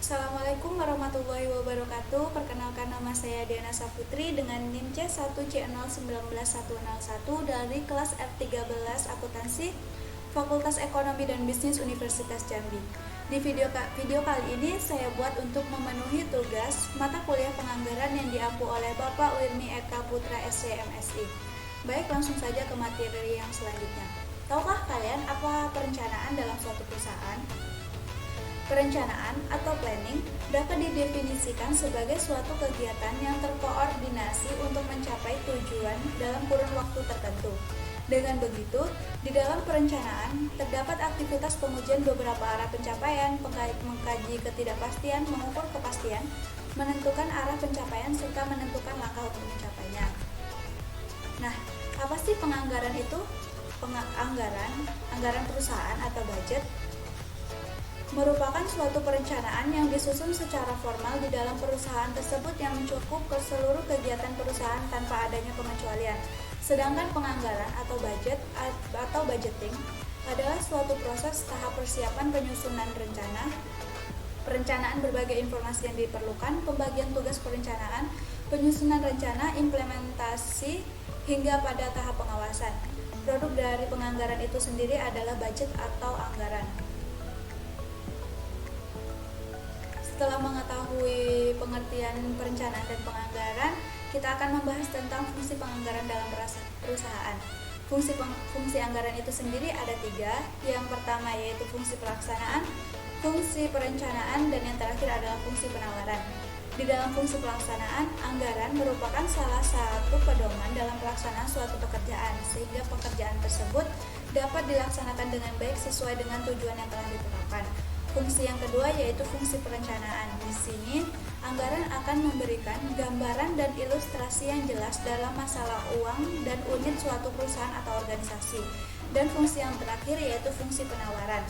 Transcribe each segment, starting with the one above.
Assalamualaikum warahmatullahi wabarakatuh. Perkenalkan, nama saya Diana Saputri dengan NIM C1C0191101 dari kelas R13 Akuntansi Fakultas Ekonomi dan Bisnis Universitas Jambi. Di video kali ini saya buat untuk memenuhi tugas mata kuliah penganggaran yang diampu oleh Bapak Wirmi Eka Putra SC MSI. Baik, langsung saja ke materi yang selanjutnya. Tahukah kalian apa perencanaan dalam suatu perusahaan? Perencanaan atau planning dapat didefinisikan sebagai suatu kegiatan yang terkoordinasi untuk mencapai tujuan dalam kurun waktu tertentu. Dengan begitu, di dalam perencanaan terdapat aktivitas pengujian beberapa arah pencapaian, mengkaji ketidakpastian, mengukur kepastian, menentukan arah pencapaian, serta menentukan langkah untuk mencapainya. Nah, apa sih penganggaran itu? Anggaran perusahaan atau budget merupakan suatu perencanaan yang disusun secara formal di dalam perusahaan tersebut yang mencakup ke seluruh kegiatan perusahaan tanpa adanya pengecualian. Sedangkan penganggaran atau budget atau budgeting adalah suatu proses tahap persiapan penyusunan rencana, perencanaan berbagai informasi yang diperlukan, pembagian tugas perencanaan, penyusunan rencana, implementasi, hingga pada tahap pengawasan. Produk dari penganggaran itu sendiri adalah budget atau anggaran. Setelah mengetahui pengertian perencanaan dan penganggaran, kita akan membahas tentang fungsi penganggaran dalam perusahaan. Fungsi anggaran itu sendiri ada 3. Yang pertama yaitu fungsi pelaksanaan, fungsi perencanaan, dan yang terakhir adalah fungsi penawaran. Di dalam fungsi pelaksanaan, anggaran merupakan salah satu pedoman dalam pelaksanaan suatu pekerjaan, sehingga pekerjaan tersebut dapat dilaksanakan dengan baik sesuai dengan tujuan yang telah ditetapkan. Fungsi yang kedua yaitu fungsi perencanaan. Di sini, anggaran akan memberikan gambaran dan ilustrasi yang jelas dalam masalah uang dan unit suatu perusahaan atau organisasi. Dan fungsi yang terakhir yaitu fungsi penawaran.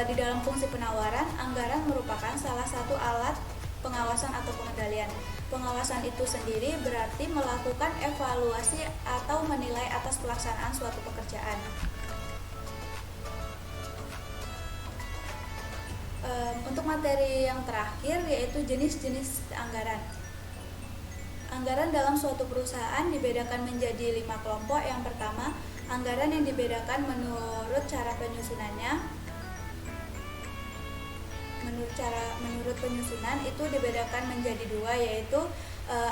Di dalam fungsi penawaran, anggaran merupakan salah satu alat pengawasan atau pengendalian. Pengawasan itu sendiri berarti melakukan evaluasi atau menilai atas pelaksanaan suatu pekerjaan. Untuk materi yang terakhir yaitu jenis-jenis anggaran. Anggaran dalam suatu perusahaan dibedakan menjadi 5 kelompok. Yang pertama, anggaran yang dibedakan menurut cara penyusunannya. Menurut penyusunan itu dibedakan menjadi 2, yaitu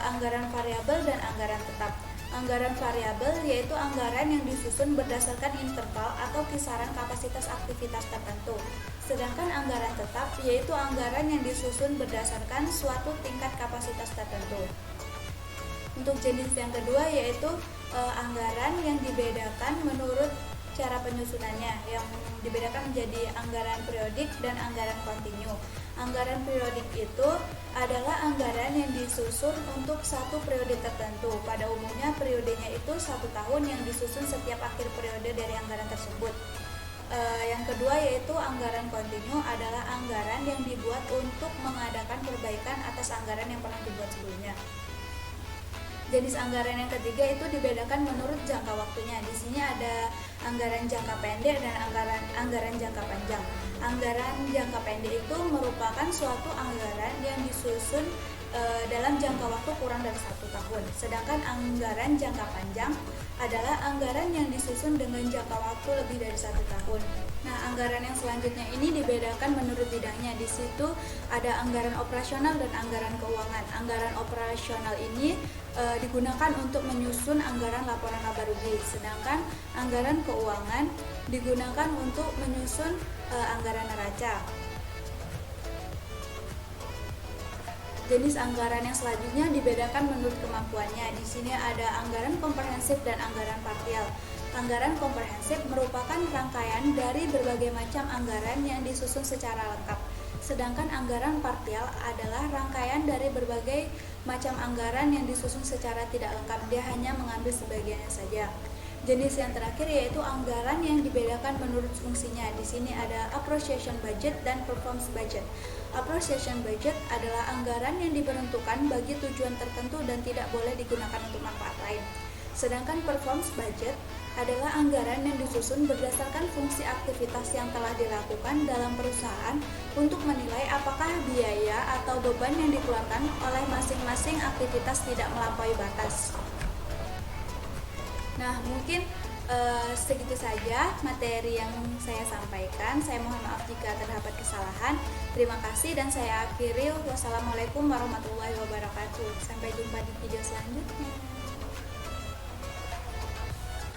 anggaran variabel dan anggaran tetap. Anggaran variabel yaitu anggaran yang disusun berdasarkan interval atau kisaran kapasitas aktivitas tertentu. Sedangkan anggaran tetap yaitu anggaran yang disusun berdasarkan suatu tingkat kapasitas tertentu. Untuk jenis yang kedua yaitu anggaran yang dibedakan menurut cara penyusunannya, yang dibedakan menjadi anggaran periodik dan anggaran kontinu. Anggaran periodik itu adalah anggaran yang disusun untuk satu periode tertentu. Pada umumnya periodenya itu 1 tahun yang disusun setiap akhir periode dari anggaran tersebut. Yang kedua yaitu anggaran kontinu adalah anggaran yang dibuat untuk mengadakan perbaikan atas anggaran yang pernah dibuat sebelumnya. Jenis anggaran yang ketiga itu dibedakan menurut jangka waktunya. Di sini ada anggaran jangka pendek dan anggaran jangka panjang. Anggaran jangka pendek itu merupakan suatu anggaran yang disusun dalam jangka waktu kurang dari 1 tahun. Sedangkan anggaran jangka panjang adalah anggaran yang disusun dengan jangka waktu lebih dari 1 tahun. Nah, anggaran yang selanjutnya ini dibedakan menurut bidangnya. Di situ ada anggaran operasional dan anggaran keuangan. Anggaran operasional ini digunakan untuk menyusun anggaran laporan laba rugi, sedangkan anggaran keuangan digunakan untuk menyusun anggaran neraca. Jenis anggaran yang selanjutnya dibedakan menurut kemampuannya. Di sini ada anggaran komprehensif dan anggaran parsial. Anggaran komprehensif merupakan rangkaian dari berbagai macam anggaran yang disusun secara lengkap. Sedangkan anggaran parsial adalah rangkaian dari berbagai macam anggaran yang disusun secara tidak lengkap. Dia hanya mengambil sebagiannya saja. Jenis yang terakhir yaitu anggaran yang dibedakan menurut fungsinya. Di sini ada appropriation budget dan performance budget. Appropriation budget adalah anggaran yang diperuntukkan bagi tujuan tertentu dan tidak boleh digunakan untuk manfaat lain. Sedangkan performance budget adalah anggaran yang disusun berdasarkan fungsi aktivitas yang telah dilakukan dalam perusahaan untuk menilai apakah biaya atau beban yang dikeluarkan oleh masing-masing aktivitas tidak melampaui batas. Nah, mungkin segitu saja materi yang saya sampaikan. Saya mohon maaf jika terdapat kesalahan. Terima kasih dan saya akhiri. Wassalamualaikum warahmatullahi wabarakatuh. Sampai jumpa di video selanjutnya.